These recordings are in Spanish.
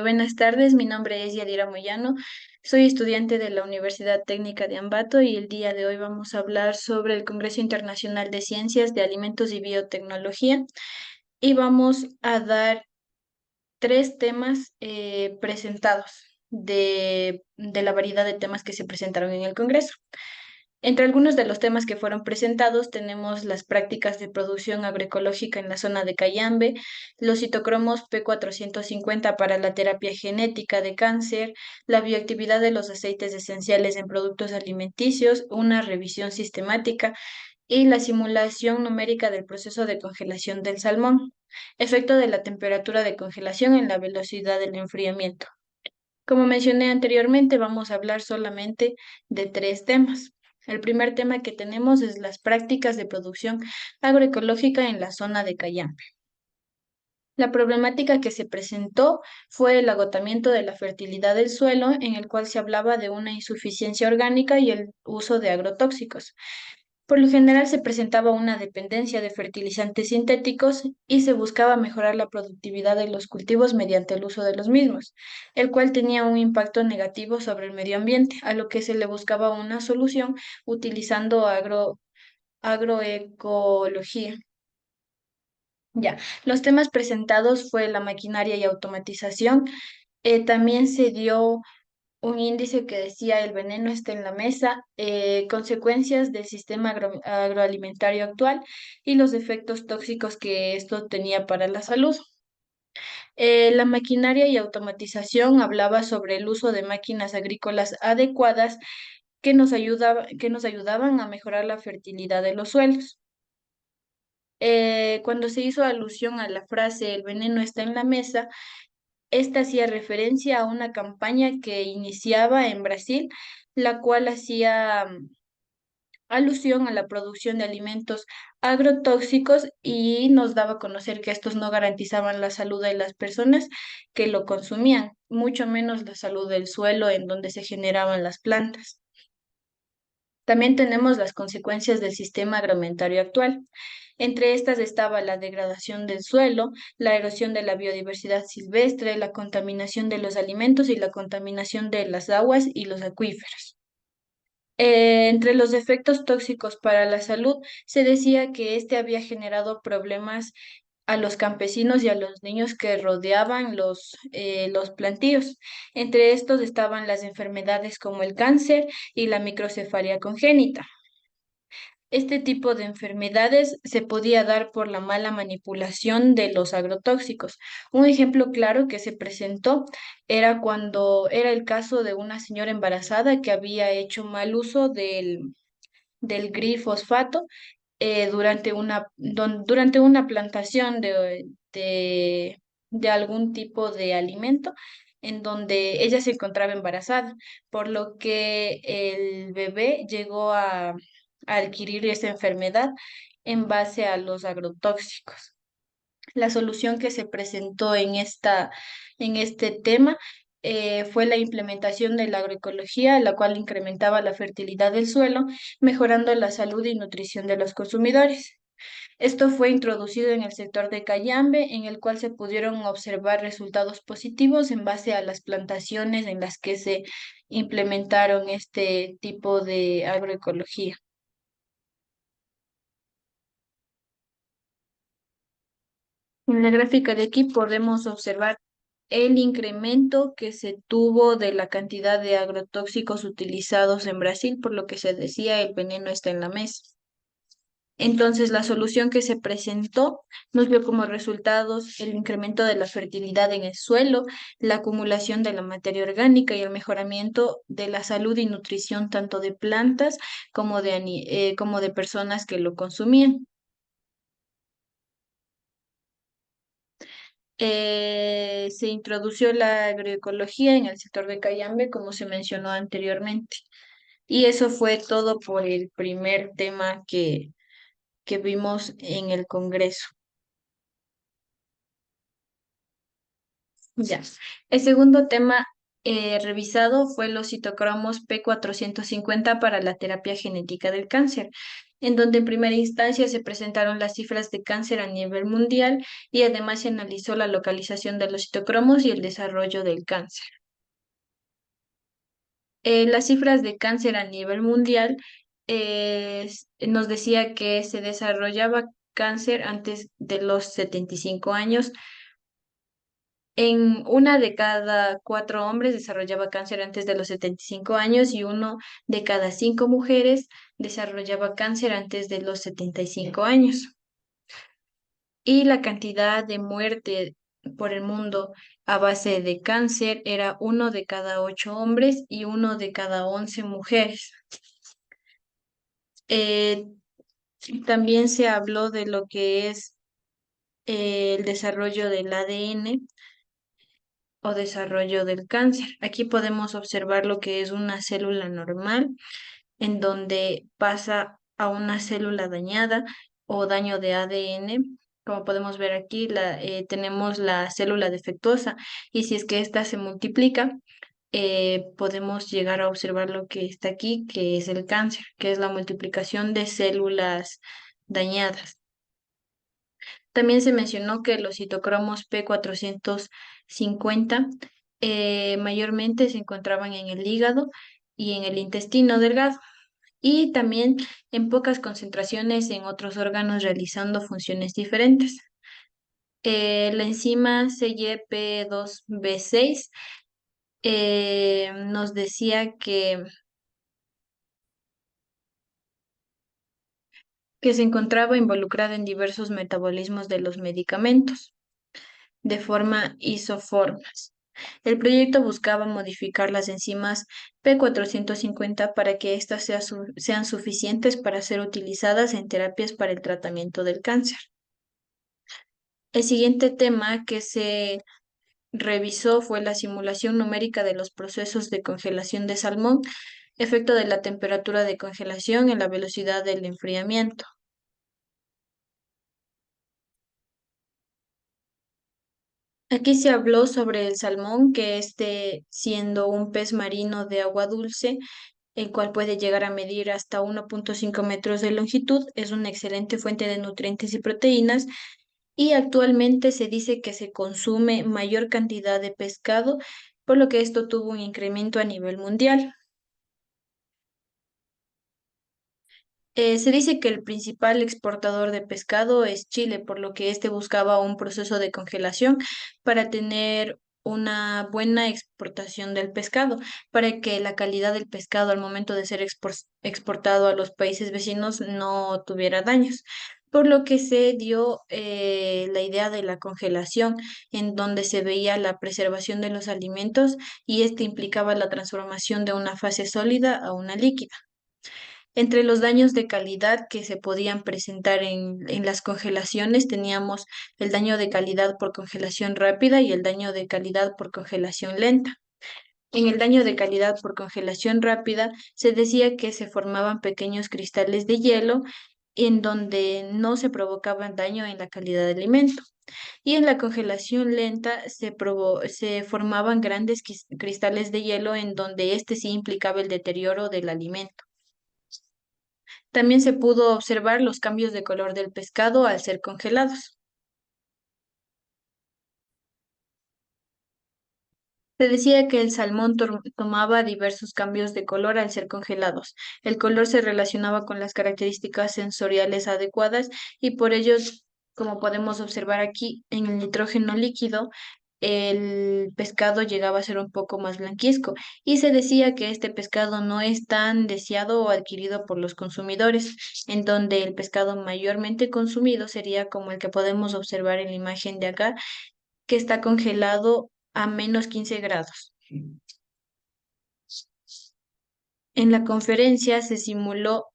Buenas tardes, mi nombre es Yadira Moyano, soy estudiante de la Universidad Técnica de Ambato y el día de hoy vamos a hablar sobre el Congreso Internacional de Ciencias de Alimentos y Biotecnología y vamos a dar tres temas presentados de la variedad de temas que se presentaron en el Congreso. Entre algunos de los temas que fueron presentados tenemos las prácticas de producción agroecológica en la zona de Cayambe, los citocromos P450 para la terapia genética de cáncer, la bioactividad de los aceites esenciales en productos alimenticios, una revisión sistemática y la simulación numérica del proceso de congelación del salmón, efecto de la temperatura de congelación en la velocidad del enfriamiento. Como mencioné anteriormente, vamos a hablar solamente de tres temas. El primer tema que tenemos es las prácticas de producción agroecológica en la zona de Cayambe. La problemática que se presentó fue el agotamiento de la fertilidad del suelo, en el cual se hablaba de una insuficiencia orgánica y el uso de agrotóxicos. Por lo general se presentaba una dependencia de fertilizantes sintéticos y se buscaba mejorar la productividad de los cultivos mediante el uso de los mismos, el cual tenía un impacto negativo sobre el medio ambiente, a lo que se le buscaba una solución utilizando agroecología. Ya, los temas presentados fue la maquinaria y automatización. También se dio un índice que decía el veneno está en la mesa, consecuencias del sistema agroalimentario actual y los efectos tóxicos que esto tenía para la salud. La maquinaria y automatización hablaba sobre el uso de máquinas agrícolas adecuadas que nos ayudaban a mejorar la fertilidad de los suelos. Cuando se hizo alusión a la frase el veneno está en la mesa, esta hacía referencia a una campaña que iniciaba en Brasil, la cual hacía alusión a la producción de alimentos agrotóxicos y nos daba a conocer que estos no garantizaban la salud de las personas que lo consumían, mucho menos la salud del suelo en donde se generaban las plantas. También tenemos las consecuencias del sistema agroalimentario actual. Entre estas estaba la degradación del suelo, la erosión de la biodiversidad silvestre, la contaminación de los alimentos y la contaminación de las aguas y los acuíferos. Entre los efectos tóxicos para la salud, se decía que este había generado problemas a los campesinos y a los niños que rodeaban los plantíos. Entre estos estaban las enfermedades como el cáncer y la microcefalia congénita. Este tipo de enfermedades se podía dar por la mala manipulación de los agrotóxicos. Un ejemplo claro que se presentó era cuando era el caso de una señora embarazada que había hecho mal uso del glifosfato durante una plantación de algún tipo de alimento en donde ella se encontraba embarazada, por lo que el bebé llegó a adquirir esa enfermedad en base a los agrotóxicos. La solución que se presentó en este tema fue la implementación de la agroecología, la cual incrementaba la fertilidad del suelo, mejorando la salud y nutrición de los consumidores. Esto fue introducido en el sector de Cayambe, en el cual se pudieron observar resultados positivos en base a las plantaciones en las que se implementaron este tipo de agroecología. En la gráfica de aquí podemos observar el incremento que se tuvo de la cantidad de agrotóxicos utilizados en Brasil, por lo que se decía el veneno está en la mesa. Entonces, la solución que se presentó nos dio como resultados el incremento de la fertilidad en el suelo, la acumulación de la materia orgánica y el mejoramiento de la salud y nutrición tanto de plantas como de personas que lo consumían. Se introdució la agroecología en el sector de Cayambe, como se mencionó anteriormente. Y eso fue todo por el primer tema que vimos en el Congreso. Ya. El segundo tema revisado fue los citocromos P450 para la terapia genética del cáncer. en donde en primera instancia se presentaron las cifras de cáncer a nivel mundial y además se analizó la localización de los citocromos y el desarrollo del cáncer. Las cifras de cáncer a nivel mundial nos decía que se desarrollaba cáncer antes de los 75 años. En una de cada cuatro hombres desarrollaba cáncer antes de los 75 años y uno de cada cinco mujeres desarrollaba cáncer antes de los 75 años. Y la cantidad de muerte por el mundo a base de cáncer era uno de cada ocho hombres y uno de cada 11 mujeres. Eh, También se habló de lo que es el desarrollo del ADN o desarrollo del cáncer. Aquí podemos observar lo que es una célula normal, en donde pasa a una célula dañada o daño de ADN. Como podemos ver aquí, tenemos la célula defectuosa y si es que ésta se multiplica, podemos llegar a observar lo que está aquí, que es el cáncer, que es la multiplicación de células dañadas. También se mencionó que los citocromos P450 mayormente se encontraban en el hígado y en el intestino delgado y también en pocas concentraciones en otros órganos realizando funciones diferentes. La enzima CYP2B6 nos decía que se encontraba involucrada en diversos metabolismos de los medicamentos de forma isoformas. El proyecto buscaba modificar las enzimas P450 para que éstas sean suficientes para ser utilizadas en terapias para el tratamiento del cáncer. El siguiente tema que se revisó fue la simulación numérica de los procesos de congelación de salmón, efecto de la temperatura de congelación en la velocidad del enfriamiento. Aquí se habló sobre el salmón, que este, siendo un pez marino de agua dulce, el cual puede llegar a medir hasta 1,5 metros de longitud, es una excelente fuente de nutrientes y proteínas, y actualmente se dice que se consume mayor cantidad de pescado, por lo que esto tuvo un incremento a nivel mundial. Se dice que el principal exportador de pescado es Chile, por lo que este buscaba un proceso de congelación para tener una buena exportación del pescado, para que la calidad del pescado al momento de ser exportado a los países vecinos no tuviera daños. Por lo que se dio la idea de la congelación, en donde se veía la preservación de los alimentos y este implicaba la transformación de una fase sólida a una líquida. Entre los daños de calidad que se podían presentar en las congelaciones teníamos el daño de calidad por congelación rápida y el daño de calidad por congelación lenta. En el daño de calidad por congelación rápida se decía que se formaban pequeños cristales de hielo en donde no se provocaban daño en la calidad del alimento. Y en la congelación lenta se formaban grandes cristales de hielo en donde este sí implicaba el deterioro del alimento. También se pudo observar los cambios de color del pescado al ser congelados. Se decía que el salmón tomaba diversos cambios de color al ser congelados. El color se relacionaba con las características sensoriales adecuadas y por ello, como podemos observar aquí, en el nitrógeno líquido, el pescado llegaba a ser un poco más blanquizco y se decía que este pescado no es tan deseado o adquirido por los consumidores, en donde el pescado mayormente consumido sería como el que podemos observar en la imagen de acá, que está congelado a -15 grados. En la conferencia se simuló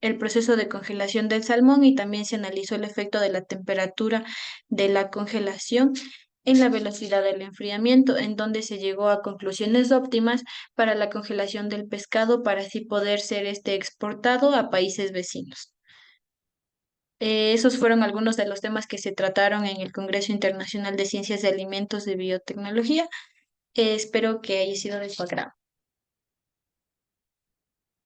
el proceso de congelación del salmón y también se analizó el efecto de la temperatura de la congelación en la velocidad del enfriamiento, en donde se llegó a conclusiones óptimas para la congelación del pescado para así poder ser este exportado a países vecinos. Esos fueron algunos de los temas que se trataron en el Congreso Internacional de Ciencias de Alimentos de Biotecnología. Espero que haya sido de su agrado.